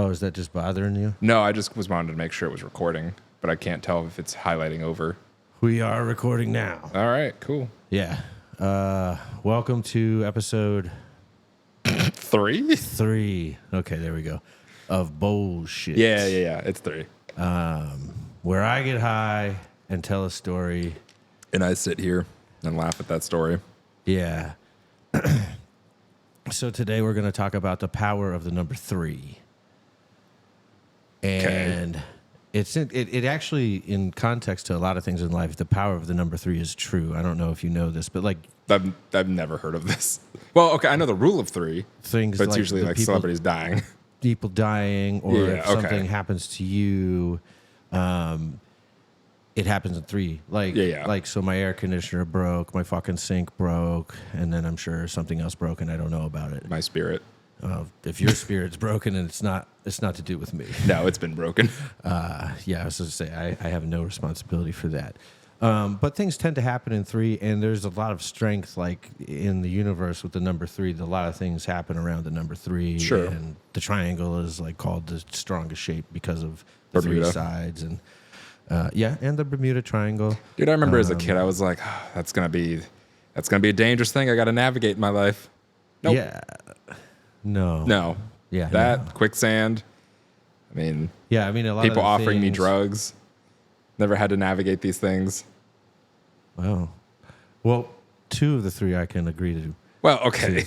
Oh, is that just bothering you? No, I just was wanting to make sure it was recording, but I can't tell if it's highlighting over. We are recording now. All right, cool. Yeah. Welcome to episode 3? Okay, there we go. Of BOWLShit. Yeah. It's 3. Where I get high and tell a story. And I sit here and laugh at that story. Yeah. So today we're going to talk about the power of the number 3. And it actually, in context to a lot of things in life, the power of the number 3 is true. I don't know if you know this, but like I've never heard of this. Well, okay, I know the rule of 3. Things, but it's like usually like celebrities dying. People dying, or Yeah, if something happens to you, it happens in 3. Like so my air conditioner broke, my fucking sink broke, and then I'm sure something else broke and I don't know about it. My spirit. If your spirit's broken and it's not to do with me. No, it's been broken. Yeah, I was going to say I have no responsibility for that. But things tend to happen in 3, and there's a lot of strength, like in the universe with the number 3. A lot of things happen around the number 3. Sure. And the triangle is like called the strongest shape because of the Bermuda. 3 sides, and and the Bermuda Triangle. Dude, I remember as a kid, I was like, that's gonna be a dangerous thing I got to navigate in my life. Nope. Yeah. No. No. Yeah. That quicksand. I mean. Yeah, I mean a lot people of the offering me things- drugs. Never had to navigate these things. Wow. Well, 2 of the 3 I can agree to. Well, okay.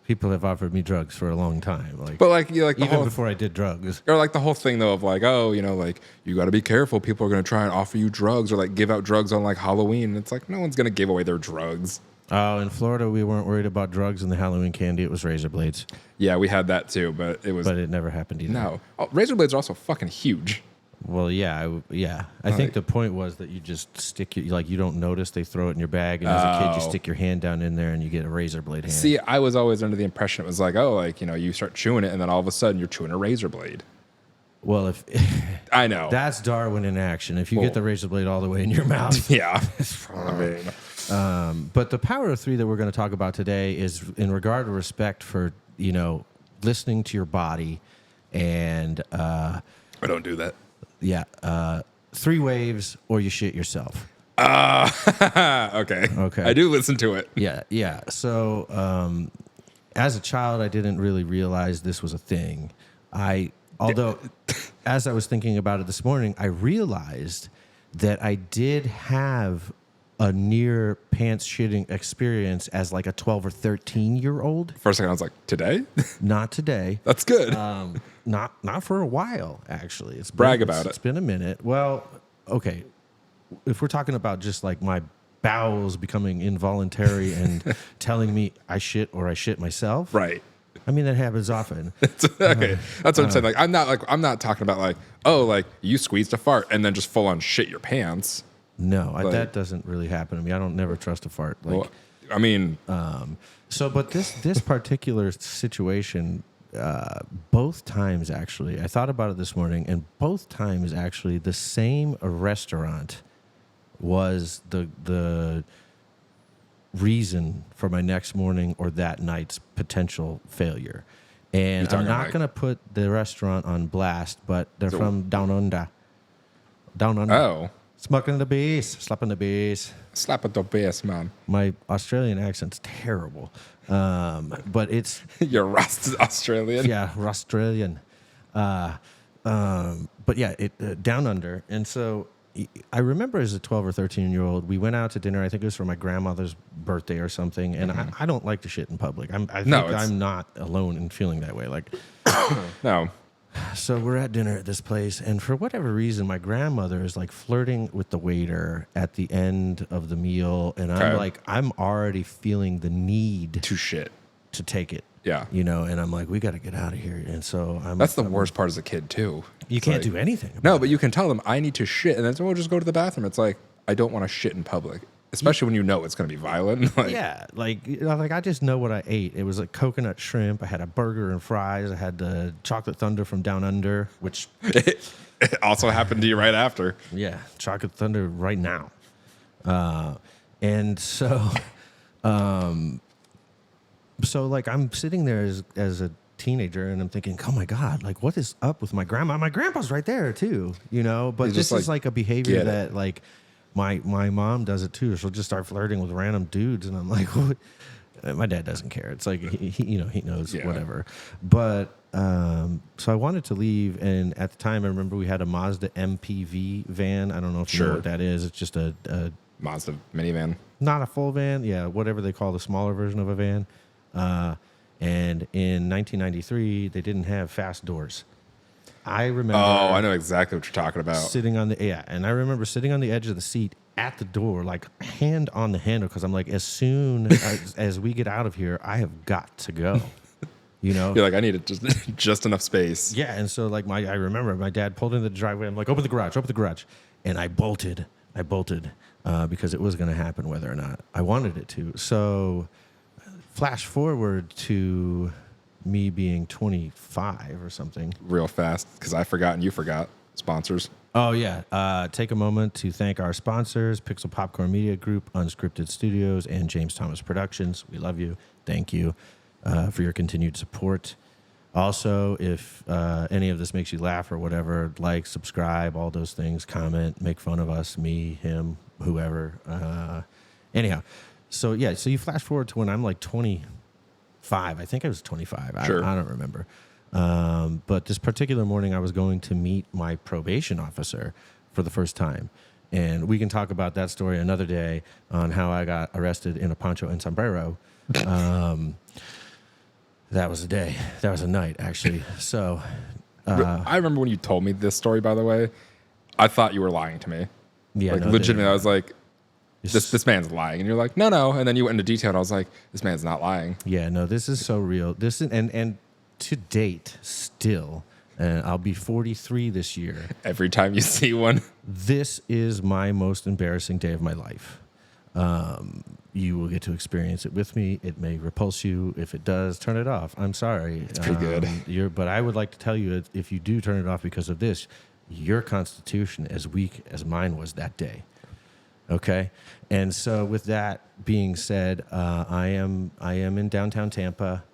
People have offered me drugs for a long time, But like you like the even whole before I did drugs. or like the whole thing though of like, oh, you know, like you got to be careful. People are going to try and offer you drugs or like give out drugs on like Halloween. It's like no one's going to give away their drugs. Oh, in Florida, we weren't worried about drugs and the Halloween candy. It was razor blades. Yeah, we had that too, but It never happened either. no. Oh, razor blades are also fucking huge. Well, yeah. I think the point was that you just stick your, like, you don't notice they throw it in your bag. And as a kid, you stick your hand down in there and you get a razor blade hand. See, I was always under the impression it was like, oh, like, you know, you start chewing it and then all of a sudden you're chewing a razor blade. Well, if I know. that's Darwin in action. If you get the razor blade all the way in your mouth. Yeah. I mean, But the power of 3 that we're going to talk about today is in regard to respect for, you know, listening to your body and, I don't do that. 3 waves or you shit yourself. Okay. I do listen to it. Yeah. So, as a child, I didn't really realize this was a thing. Although, as I was thinking about it this morning, I realized that I did have a near pants shitting experience as like a 12 or 13-year-old. For a second, I was like, today? Not today. That's good. Not for a while, actually. Brag about it. It's been a minute. Well, okay. If we're talking about just like my bowels becoming involuntary and telling me I shit or I shit myself. Right. I mean, that happens often. Okay. That's what I'm saying. Like, I'm not talking about like, oh, like you squeezed a fart and then just full on shit your pants. No, that doesn't really happen to me. I don't never trust a fart. Like, Well, I mean, but this particular situation, both times actually, I thought about it this morning, and both times actually, the same restaurant was the reason for my next morning or that night's potential failure. And I'm not going to put the restaurant on blast, but they're from Down Under. Down Under. oh, Smucking the bass, slapping the bass. slap at the bass, man. My Australian accent's terrible, but it's You're Rust Australian. Australian. But yeah, Down Under, and so I remember as a 12 or 13-year-old, we went out to dinner. I think it was for my grandmother's birthday or something, and I don't like to shit in public. I think I'm not alone in feeling that way. Like, No. so we're at dinner at this place, and for whatever reason, my grandmother is like flirting with the waiter at the end of the meal, and I'm already feeling the need To shit. to take it. Yeah. You know, and I'm like, we got to get out of here. And so That's the worst part as a kid too. You It's can't like- do anything. No, but you can tell them I need to shit, and then we'll just go to the bathroom. It's like I don't want to shit in public, especially when you know it's going to be violent. Like, Yeah, like I just know what I ate. It was like coconut shrimp. I had a burger and fries. I had the chocolate thunder from Down Under, which It also happened to you right after. yeah, chocolate thunder right now. And so, so like I'm sitting there as a teenager, and I'm thinking, oh my God, like what is up with my grandma? My grandpa's right there too, But It's this just is like a behavior get it. that like my mom does it too. She'll just start flirting with random dudes, and I'm like, what? My dad doesn't care. It's like he knows whatever. But so I wanted to leave, and at the time I remember we had a Mazda MPV van. I don't know if you know what that is. It's just a Mazda minivan. not a full van, whatever they call the smaller version of a van. And in 1993, they didn't have fast doors. I remember. Oh, I know exactly what you're talking about. Sitting on and I remember sitting on the edge of the seat at the door, like hand on the handle, because I'm like, as soon as we get out of here, I have got to go. You're like, I need just enough space. Yeah, and so like I remember my dad pulled into the driveway. I'm like, open the garage, and I bolted because it was going to happen whether or not I wanted it to. So, flash forward to me being 25 or something. Real fast, because I forgot and you forgot. Sponsors. Oh, yeah. Take a moment to thank our sponsors, Pixel Popcorn Media Group, Unscripted Studios, and James Thomas Productions. We love you. Thank you for your continued support. Also, if any of this makes you laugh or whatever, like, subscribe, all those things, comment, make fun of us, me, him, whoever. Anyhow, so you flash forward to when I'm like 25. I think I was 25. Sure. I don't remember. But this particular morning, I was going to meet my probation officer for the first time. And we can talk about that story another day on how I got arrested in a poncho and sombrero. That was a day. That was a night, actually. So I remember when you told me this story, by the way, I thought you were lying to me. Yeah, like, legitimately, I was like, this man's lying. And you're like, no. And then you went into detail, and I was like, this man's not lying. Yeah, no, this is so real. This is, and to date, still, and I'll be 43 this year. Every time you see one. This is my most embarrassing day of my life. You will get to experience it with me. It may repulse you. If it does, turn it off. I'm sorry. It's pretty good. But I would like to tell you, if you do turn it off because of this, your constitution, as weak as mine was that day. Okay? And so with that being said, I am in downtown Tampa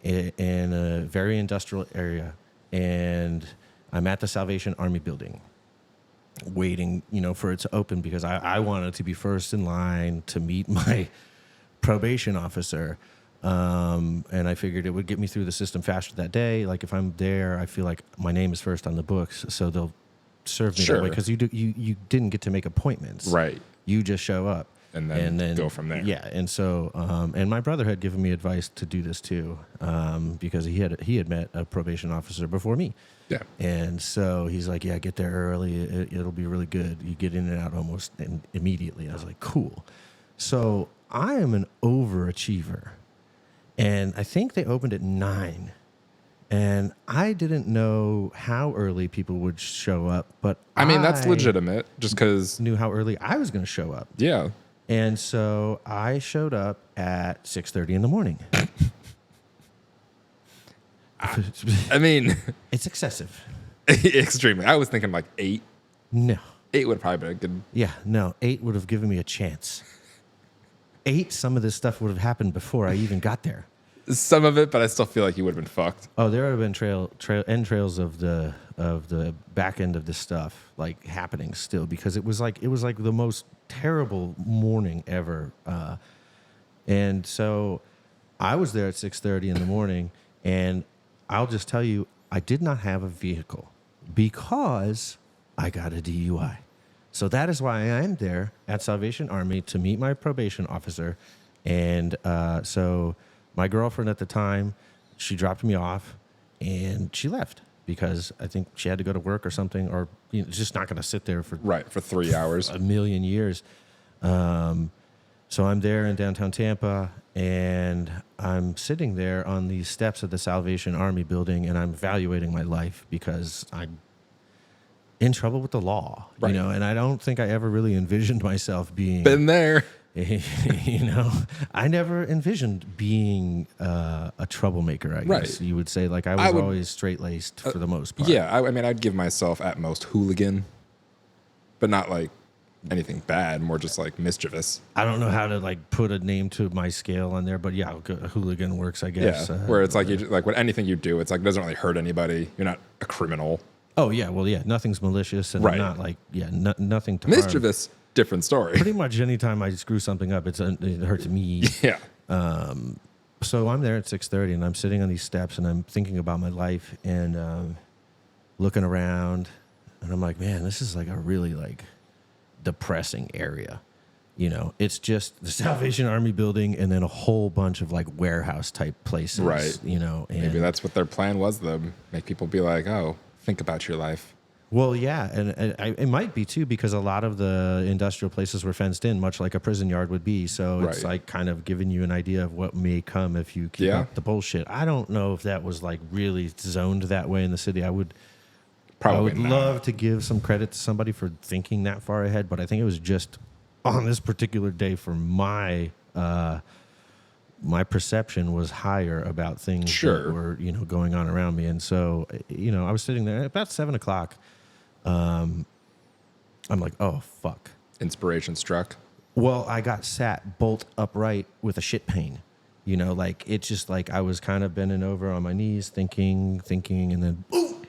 in a very industrial area, and I'm at the Salvation Army building waiting, for it to open because I wanted to be first in line to meet my probation officer. And I figured it would get me through the system faster that day. Like if I'm there, I feel like my name is first on the books, so they'll serve me that way because you didn't get to make appointments. Right. You just show up. And then go from there. Yeah, and so and my brother had given me advice to do this too, because he had met a probation officer before me. Yeah. And so he's like, yeah, get there early. It'll be really good. You get in and out almost immediately. I was like, cool. So I am an overachiever, and I think they opened at 9. And I didn't know how early people would show up, but I mean that's legitimate. Just because knew how early I was going to show up. Yeah. And so I showed up at 6:30 in the morning. I mean, it's excessive. Extremely. I was thinking like 8. No. 8 would probably be a good. Yeah, no. 8 would have given me a chance. 8, some of this stuff would have happened before I even got there. Some of it, but I still feel like you would have been fucked. Oh, there would have been entrails of the back end of this stuff like happening still, because it was like the most terrible morning ever. And so I was there at 6:30 in the morning, and I'll just tell you, I did not have a vehicle because I got a DUI. So that is why I'm there at Salvation Army to meet my probation officer. And so my girlfriend at the time, she dropped me off and she left because I think she had to go to work or something, or just not going to sit there for 3 hours, a million years. So I'm there in downtown Tampa, and I'm sitting there on the steps of the Salvation Army building, and I'm evaluating my life because I'm in trouble with the law, and I don't think I ever really envisioned myself being... Been there. I never envisioned being a troublemaker, I guess you would say. Like I was always straight-laced for the most part. Yeah, I mean, I'd give myself at most hooligan, but not like anything bad, more just like mischievous. I don't know how to like put a name to my scale on there, but yeah, a hooligan works, I guess. Yeah, where it's like you like when anything you do, it's like it doesn't really hurt anybody. You're not a criminal. Oh yeah, well yeah, nothing's malicious and Right. not like nothing to harm. Mischievous, different story. Pretty much anytime I screw something up, it hurts me. Yeah. So I'm there at 6:30, and I'm sitting on these steps, and I'm thinking about my life and looking around, and I'm like, man, this is like a really like depressing area. You know, it's just the Salvation Army building, and then a whole bunch of like warehouse type places. Right. You know, and Maybe that's what their plan was, though. Make people be like, oh, think about your life. well, yeah, and it might be too because a lot of the industrial places were fenced in, much like a prison yard would be. So it's Right. like kind of giving you an idea of what may come if you keep Yeah. up the bullshit. I don't know if that was like really zoned that way in the city. I would Probably not. love to give some credit to somebody for thinking that far ahead, but I think it was just on this particular day for my my perception was higher about things Sure. that were going on around me, and so I was sitting there at about 7:00. I'm like, oh fuck. Inspiration struck. Well, I got sat bolt upright with a shit pain. Like it's just like I was kind of bending over on my knees, thinking, and then boom.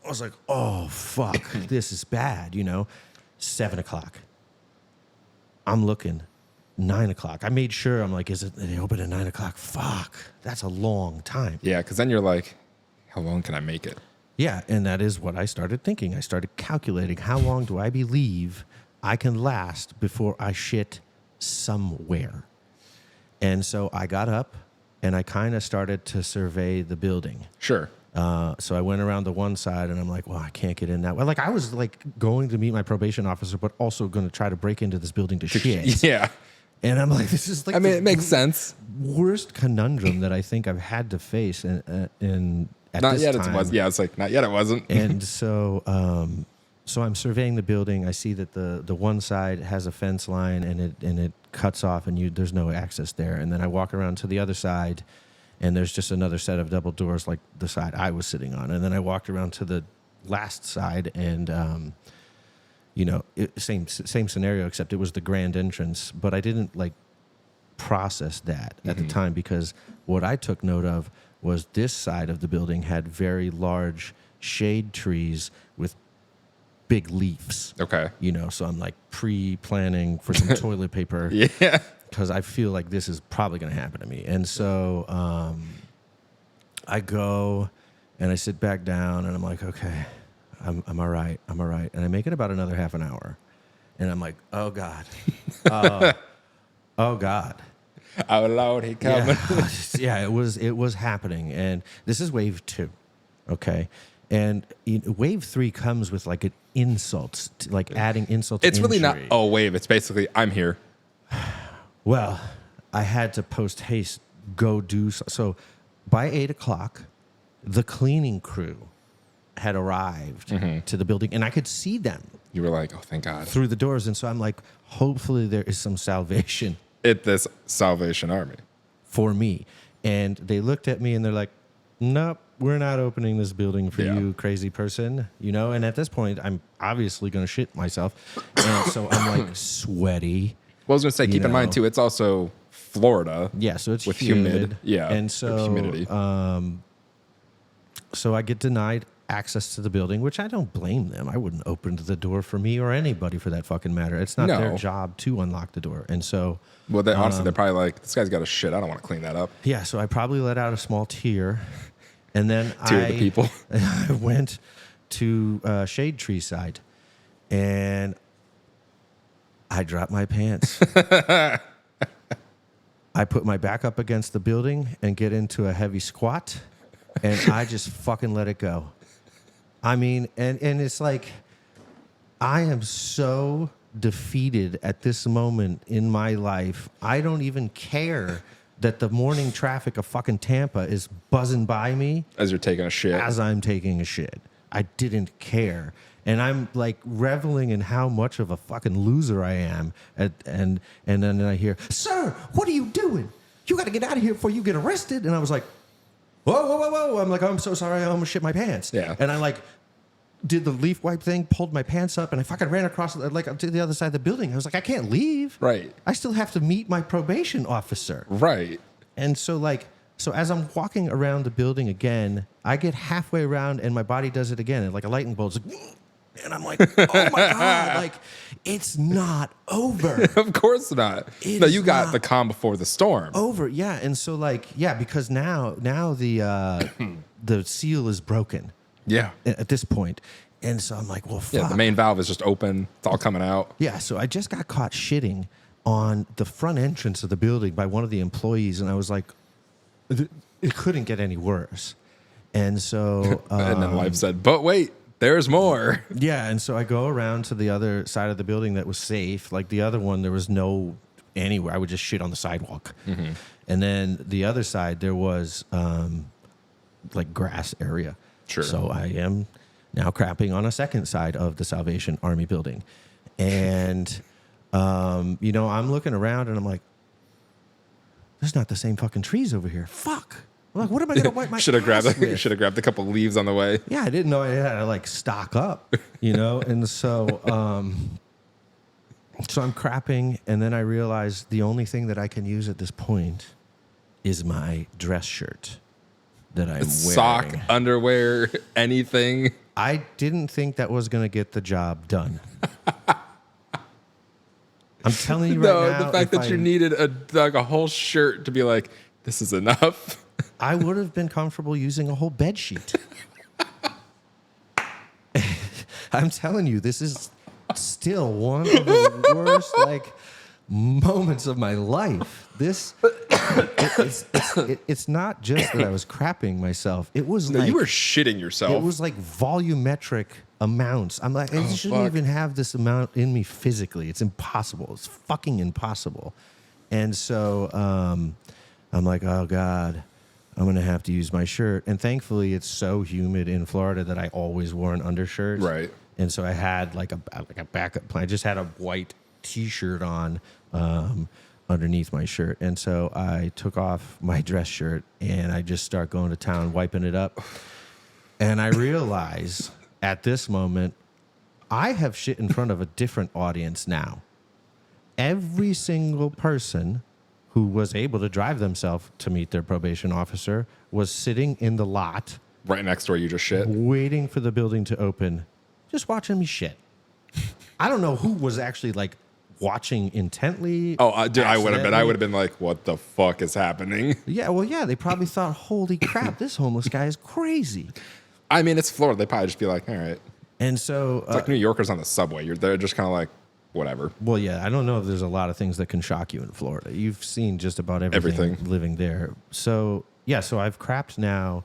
I was like, oh fuck, this is bad. 7:00. I'm looking. 9:00. I made sure. I'm like, they open at 9:00? Fuck, that's a long time. Yeah, because then you're like, how long can I make it? Yeah, and that is what I started thinking. I started calculating how long do I believe I can last before I shit somewhere. And so I got up and I kind of started to survey the building. Sure. So I went around the one side and I'm like, well, I can't get in that way. Like I was like going to meet my probation officer, but also going to try to break into this building to shit. Yeah. And I'm like, this is like it makes sense. worst conundrum that I think I've had to face at Not this yet time. it was. Yeah, it's like, not yet it wasn't. And so I'm surveying the building. I see that the one side has a fence line and it cuts off and there's no access there. And then I walk around to the other side and there's just another set of double doors like the side I was sitting on. And then I walked around to the last side and same scenario, except it was the grand entrance. But I didn't like process that at the time because what I took note of was this side of the building had very large shade trees with big leaves. Okay. So I'm like pre-planning for some toilet paper. Yeah. Because I feel like this is probably going to happen to me. And so I go and I sit back down and I'm like, okay, I'm all right. I'm all right. And I make it about another half an hour. And I'm like, oh, God. Oh, God. Oh, Lord, he coming. Yeah, it was happening. And this is wave 2, okay? And wave 3 comes with like an insult, like adding insult to It's really not, injury. oh, wave. It's basically, I'm here. Well, I had to post haste, go do so by 8:00, the cleaning crew had arrived to the building, and I could see them You were like, oh, thank God. through the doors. And so I'm like, hopefully there is some salvation At this Salvation Army. for me. And they looked at me and they're like, nope, we're not opening this building for Yeah. you, crazy person. And at this point, I'm obviously going to shit myself. And so I'm like sweaty. Well, I was going to say, keep in mind, know. too, it's also Florida. Yeah, so it's With humid. humid. Yeah, And so humidity. So I get denied access to the building, which I don't blame them. I wouldn't open the door for me or anybody for that fucking matter. It's not their No. job to unlock the door. And so, Well, honestly, they're probably like, this guy's got a shit. I don't want to clean that up. yeah, so I probably let out a small tear. And then Two of the people. I went to Shade Tree side and I dropped my pants. I put my back up against the building and get into a heavy squat, and I just fucking let it go. I mean, and it's like I am so defeated at this moment in my life. I don't even care that the morning traffic of fucking Tampa is buzzing by me As you're taking a shit. as I'm taking a shit. I didn't care. And I'm like reveling in how much of a fucking loser I am. And then I hear, sir, what are you doing? You got to get out of here before you get arrested. And I was like, whoa. I'm like, oh, I'm so sorry. I almost shit my pants. Yeah. And I like did the leaf wipe thing, pulled my pants up, and I fucking ran across like to the other side of the building. I was like, I can't leave. Right. I still have to meet my probation officer. Right. And so as I'm walking around the building again, I get halfway around and my body does it again. And like a lightning bolt, it's like, and I'm like, oh my God, like it's not over. Of course not. It No, is you got not the calm before the storm. over. Yeah. And so because now the the seal is broken Yeah. at this point. And so I'm like, well, fuck. Yeah, the main valve is just open. It's all coming out. Yeah, so I just got caught shitting on the front entrance of the building by one of the employees, and I was like, it couldn't get any worse. And so... And then Life said, but wait, there's more. Yeah, and so I go around to the other side of the building that was safe. Like the other one, there was no anywhere. I would just shit on the sidewalk. Mm-hmm. And then the other side, there was like grass area. Sure. So I am now crapping on a second side of the Salvation Army building. And, I'm looking around and I'm like, there's not the same fucking trees over here. Fuck. I'm like, what am I going to wipe my Should have grabbed with? a couple leaves on the way. Yeah, I didn't know I had to like stock up, And so so I'm crapping, and then I realize the only thing that I can use at this point is my dress shirt that I'm wearing. Sock, underwear, anything. I didn't think that was going to get the job done. I'm telling you right now. The fact that you needed a whole shirt to be like, this is enough. I would have been comfortable using a whole bed sheet. I'm telling you, this is still one of the worst moments of my life. It's not just that I was crapping myself. It was you were shitting yourself. It was like volumetric amounts. I'm like, I shouldn't even have this amount in me physically. It's impossible. It's fucking impossible. And so I'm like, oh God, I'm going to have to use my shirt. And thankfully, it's so humid in Florida that I always wore an undershirt. Right. And so I had like a backup plan. I just had a white T-shirt on underneath my shirt. And so I took off my dress shirt and I just start going to town, wiping it up. And I realize at this moment, I have shit in front of a different audience now. Every single person who was able to drive themselves to meet their probation officer was sitting in the lot. Right next to where you just shit. Waiting for the building to open, just watching me shit. I don't know who was actually watching intently. Oh, dude, I would have been like, what the fuck is happening? Yeah, well, yeah, they probably thought, holy crap, this homeless guy is crazy. I mean, it's Florida. They probably just be like, all right. And so... It's like New Yorkers on the subway. They're just kind of like, whatever. Well, yeah, I don't know if there's a lot of things that can shock you in Florida. You've seen just about everything. Living there. So, yeah, so I've crapped now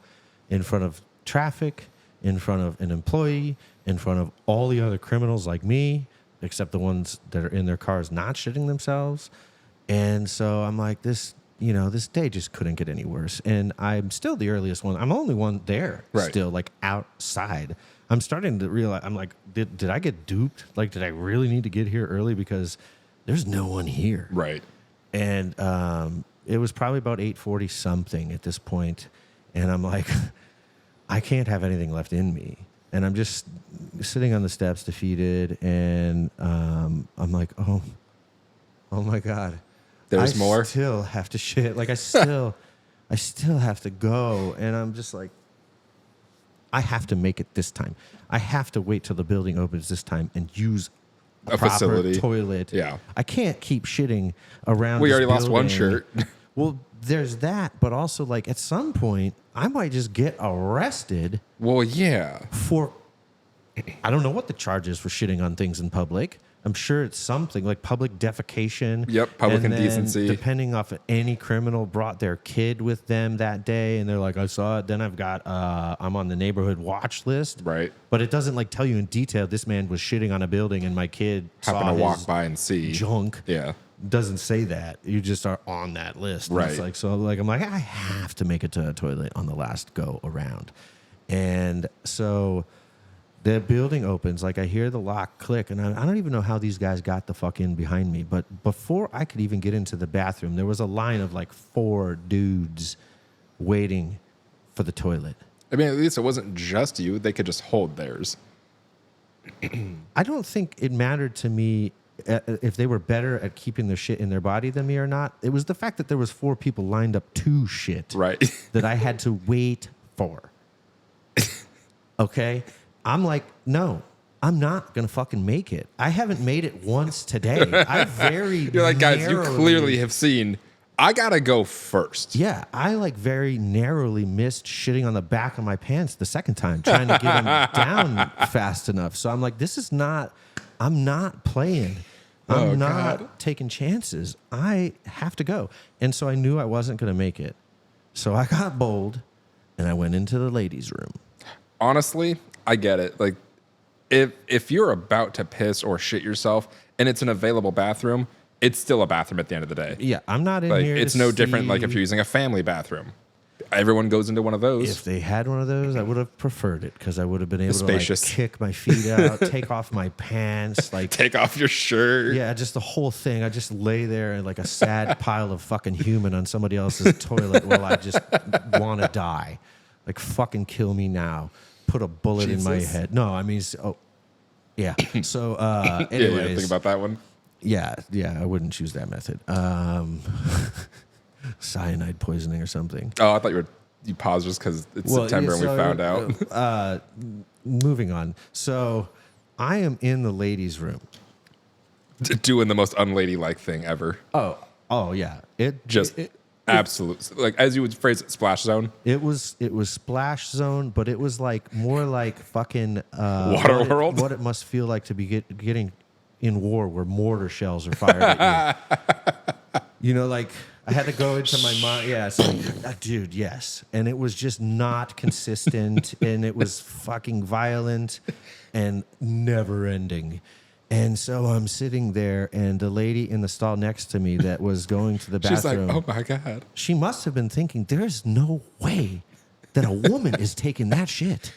in front of traffic, in front of an employee, in front of all the other criminals like me, except the ones that are in their cars not shitting themselves. And so I'm like, this day just couldn't get any worse. And I'm still the earliest one. I'm the only one there still, outside. I'm starting to realize, I'm like, did I get duped? Did I really need to get here early? Because there's no one here. Right. And it was probably about 8:40 something at this point. And I'm like, I can't have anything left in me. And I'm just sitting on the steps defeated. And I'm like, oh my God. There's more? I still have to shit. I still have to go. And I'm just like, I have to make it this time. I have to wait till the building opens this time and use a proper facility. Toilet. Yeah. I can't keep shitting around. We this already lost one building. shirt. Well, there's that, but also at some point, I might just get arrested. Well, yeah. For, I don't know what the charge is for shitting on things in public. I'm sure it's something like public defecation. Yep, public and indecency. Depending off if any criminal brought their kid with them that day, and they're like, I saw it. Then I've got, I'm on the neighborhood watch list. Right. But it doesn't tell you in detail. This man was shitting on a building, and my kid Happened saw to walk his by and see junk. Yeah. Doesn't say that. You just are on that list. And Right. it's I'm like, I have to make it to a toilet on the last go around. And so the building opens, I hear the lock click, and I don't even know how these guys got the fuck in behind me. But before I could even get into the bathroom, there was a line of 4 dudes waiting for the toilet. I mean, at least it wasn't just you. They could just hold theirs. I don't think it mattered to me if they were better at keeping their shit in their body than me or not. It was the fact that there was 4 people lined up to shit Right. that I had to wait for. Okay? I'm like, no, I'm not going to fucking make it. I haven't made it once today. I very You're like, guys, you narrowly- clearly have seen, I got to go first. Yeah, I like very narrowly missed shitting on the back of my pants the second time, trying to get them down fast enough. So I'm like, I'm not playing. I'm not taking chances. I have to go. And so I knew I wasn't going to make it. So I got bold and I went into the ladies' room. Honestly, I get it. Like, if you're about to piss or shit yourself and it's an available bathroom, it's still a bathroom at the end of the day. Yeah, I'm not in Like, here. it's no different like if you're using a family bathroom. Everyone goes into one of those. If they had one of those, I would have preferred it because I would have been able to like, Spacious. kick my feet out, take off my pants, like Take off your shirt. yeah, just the whole thing. I just lay there and like a sad pile of fucking human on somebody else's toilet while I just want to die. Like fucking kill me now. Put a bullet in my Jesus. head. No, I mean, yeah. So, Yeah, anyways, think about that one. yeah, I wouldn't choose that method. Cyanide poisoning or something. Oh, I thought you paused just because it's September and we found out. Moving on. So, I am in the ladies' room. Doing the most unladylike thing ever. Oh yeah. Absolute. Like, as you would phrase it, splash zone. It was splash zone, but it was like more like fucking Waterworld? What it must feel like to be getting in war where mortar shells are fired at you. You know, like I had to go into my mind. Yeah, so, dude, yes. And it was just not consistent, and it was fucking violent and never ending. And so I'm sitting there, and the lady in the stall next to me that was going to the bathroom. She's like, oh my God. She must have been thinking, there's no way that a woman is taking that shit.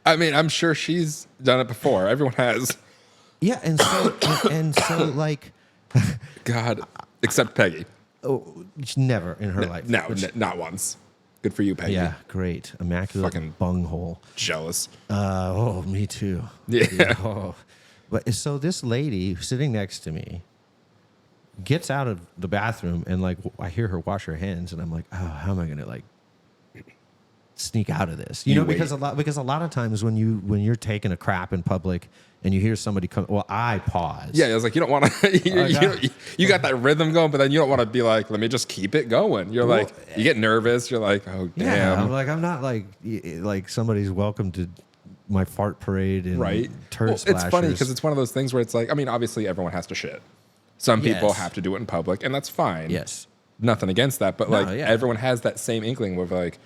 I mean, I'm sure she's done it before. Everyone has. Yeah, and so like, God, except Peggy. oh, never in her life. No, not once. Good for you, Peggy. Yeah, great, immaculate Fucking bunghole. Jealous. Oh, me too. Yeah. Oh. But so this lady sitting next to me gets out of the bathroom and like I hear her wash her hands and I'm like, oh, how am I gonna like sneak out of this? You know, wait. because a lot of times when you're taking a crap in public and you hear somebody come, well, I pause. Yeah, I was like, you don't want to. You got that rhythm going, but then you don't want to be like, let me just keep it going. You're like, you get nervous. You're like, oh Yeah, damn. I'm not like somebody's welcome to my fart parade and Right. turd Well, it's funny splashers. because it's one of those things where it's like, I mean, obviously everyone has to shit. Some people Yes. have to do it in public, and that's fine. Yes. Nothing against that, but No, like yeah. everyone has that same inkling where like,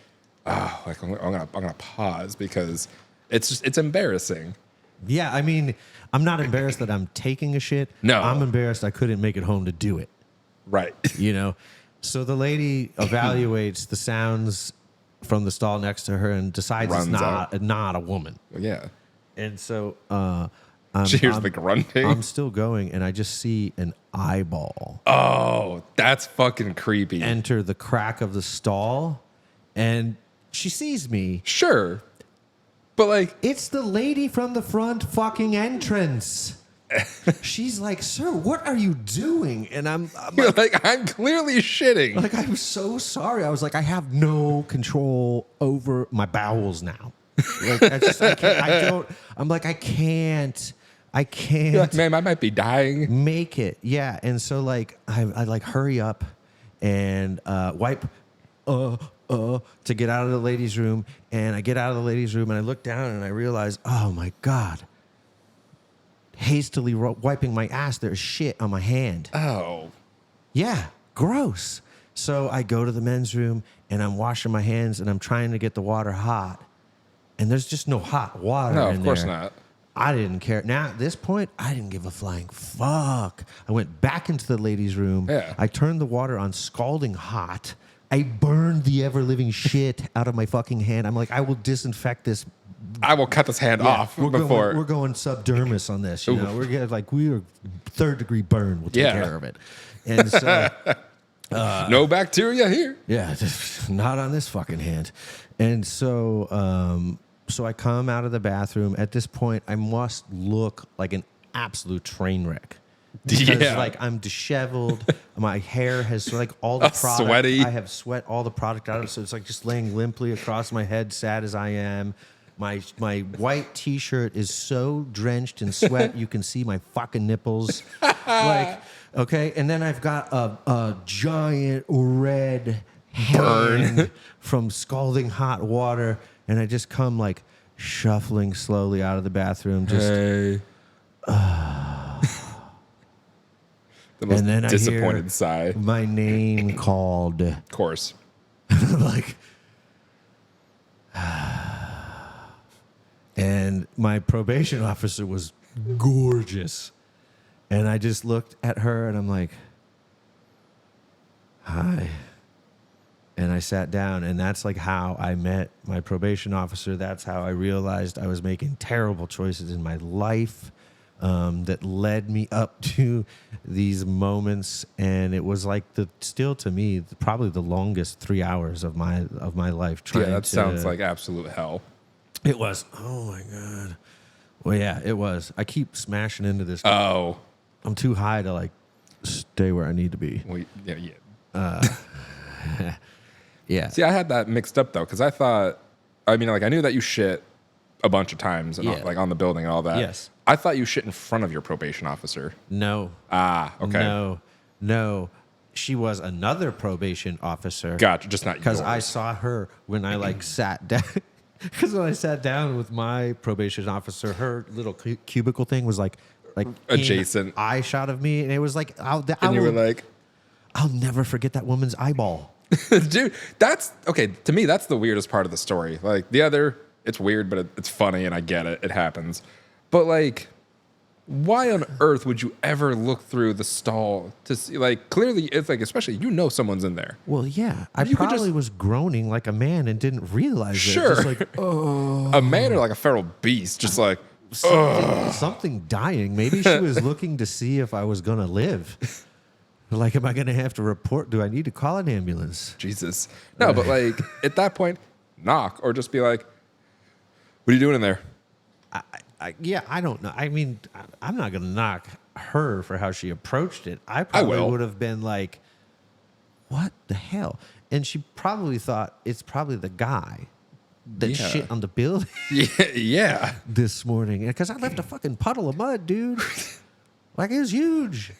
oh, like I'm gonna pause because it's embarrassing. Yeah, I mean, I'm not embarrassed that I'm taking a shit. No. I'm embarrassed I couldn't make it home to do it. Right. You know? So the lady evaluates the sounds from the stall next to her and decides Runs it's out. not a woman. Yeah. And so She hears the grunting. I'm still going, and I just see an eyeball Oh, that's fucking creepy. enter the crack of the stall, and she sees me. Sure. But like, It's the lady from the front fucking entrance. She's like, sir, what are you doing? And I'm you're like, I'm clearly shitting. like, I'm so sorry. I was like, I have no control over my bowels now. Like, I'm like, I can't You're like, man, I might be dying. make it. Yeah. And so like, I like hurry up and wipe to get out of the ladies' room. And I get out of the ladies' room and I look down and I realize, oh my God. Hastily wiping my ass, there's shit on my hand. Oh. Yeah, gross. So I go to the men's room and I'm washing my hands and I'm trying to get the water hot. And there's just no hot water No, in of course there. not. I didn't care. Now, at this point, I didn't give a flying fuck. I went back into the ladies' room. Yeah. I turned the water on scalding hot. I burned the ever-living shit out of my fucking hand. I'm like, I will disinfect this. I will cut this hand off we're before. we're going subdermis on this. You know, we're getting like we are third-degree burn. We'll take Yeah. care of it. And so... No bacteria here. Yeah, not on this fucking hand. And so So I come out of the bathroom. At this point, I must look like an absolute train wreck. Because like I'm disheveled, my hair has like all the product. Sweaty. I have sweat all the product out of it, so it's like just laying limply across my head, sad as I am. My white T-shirt is so drenched in sweat you can see my fucking nipples. Like, okay, and then I've got a giant red burn from scalding hot water, and I just come like shuffling slowly out of the bathroom, just. Hey. The most and then disappointed I hear sigh. my name called. Of course. Like, and my probation officer was gorgeous. And I just looked at her and I'm like, hi. And I sat down, and that's like how I met my probation officer. That's how I realized I was making terrible choices in my life. That led me up to these moments, and it was like still to me probably the longest 3 hours of my life. Yeah, that sounds like absolute hell. It was. Oh my god. Well, yeah, it was. I keep smashing into this. Oh, I'm too high to like stay where I need to be. well, yeah. Yeah. See, I had that mixed up though, because I thought, I mean, like I knew that you shit a bunch of times, and like on the building and all that. Yes. I thought you shit in front of your probation officer. No. Ah, okay. No. She was another probation officer. Gotcha. Just not yours. Because I saw her when I like sat down. Because when I sat down with my probation officer, her little cubicle thing was like adjacent eye shot of me, and it was like, and you were like, I'll never forget that woman's eyeball. dude, that's okay. To me, that's the weirdest part of the story. Like the other, it's weird, but it's funny, and I get it. It happens. But like, why on earth would you ever look through the stall to see? Like, clearly, it's like, especially someone's in there. Well, yeah, I You could probably just- was groaning like a man and didn't realize Sure. it. Just like, oh, A man or like a feral beast, just like, something dying. Maybe she was looking to see if I was gonna live. Like, am I gonna have to report? Do I need to call an ambulance? Jesus. No, but like at that point, knock or just be like, what are you doing in there? Yeah, I don't know. I mean, I'm not going to knock her for how she approached it. I probably will. would have been like, what the hell? And she probably thought it's probably the guy that Yeah. shit on the building Yeah. this morning. Because I left a fucking puddle of mud, dude. Like, it was huge.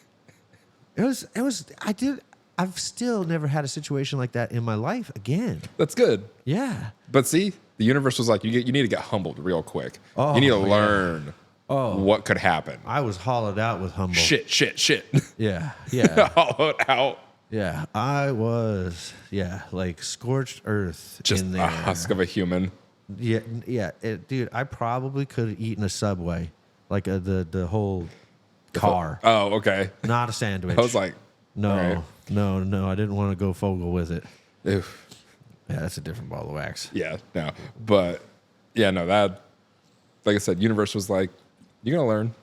I've still never had a situation like that in my life again. That's good. Yeah. But see, the universe was like, you need to get humbled real quick. Oh, you need to yeah. learn what could happen. I was hollowed out with humble. Shit. Yeah. Yeah. Hollowed out. Yeah, I was, like scorched earth Just in a there. husk of a human. Yeah, dude, I probably could have eaten a Subway, like the whole car, Oh, okay. not a sandwich. I was like, no, all right. no, I didn't want to go Fogel with it. Oof. Yeah, that's a different ball of wax. Yeah, no. But yeah, no, that, like I said, universe was like, you're going to learn.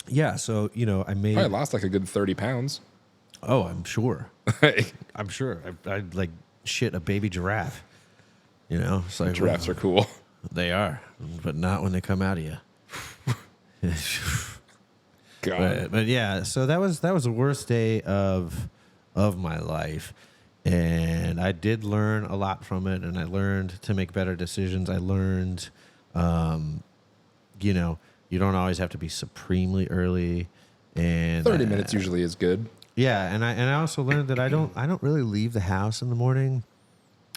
Yeah, so, I made... I lost like a good 30 pounds. Oh, I'm sure. Like, I'm sure. I'd like shit a baby giraffe. It's like, giraffes are cool. They are, but not when they come out of you. God. But yeah, so that was the worst day of my life, and I did learn a lot from it, and I learned to make better decisions. I learned, you don't always have to be supremely early, and 30 minutes usually is good. yeah, and I also learned that I don't really leave the house in the morning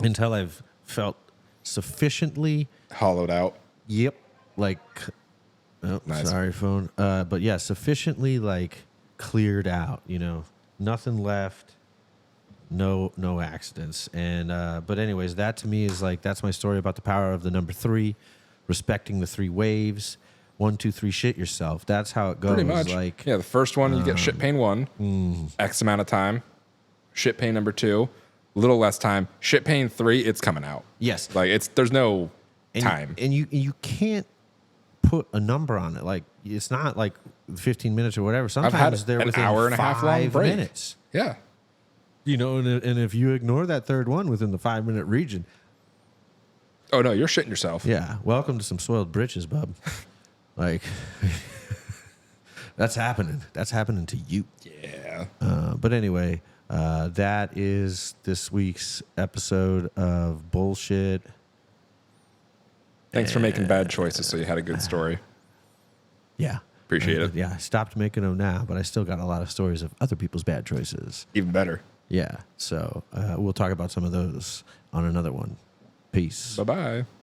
until I've felt sufficiently Hollowed out. Yep. Like, oh, Nice. sorry, phone. But yeah, sufficiently like cleared out. Nothing left. No accidents. And but anyways, that to me is like that's my story about the power of the number 3, respecting the 3 waves. 1, 2, 3, shit yourself. That's how it goes. Pretty much. Like, yeah, the first one, you get shit pain 1, X amount of time. Shit pain number 2, little less time. Shit pain 3, it's coming out. yes. Like there's no time. And you can't put a number on it. Like it's not like 15 minutes or whatever. Sometimes had they're an within hour and a half long 5 break. minutes. Yeah. And if you ignore that third one within the 5-minute region, Oh no, you're shitting yourself. Yeah. Welcome to some soiled britches, bub. Like, that's happening. That's happening to you. Yeah. But anyway, that is this week's episode of Bullshit. Thanks for making bad choices so you had a good story. Yeah. Appreciate it. Yeah, I stopped making them now, but I still got a lot of stories of other people's bad choices. Even better. Yeah. So we'll talk about some of those on another one. Peace. Bye-bye.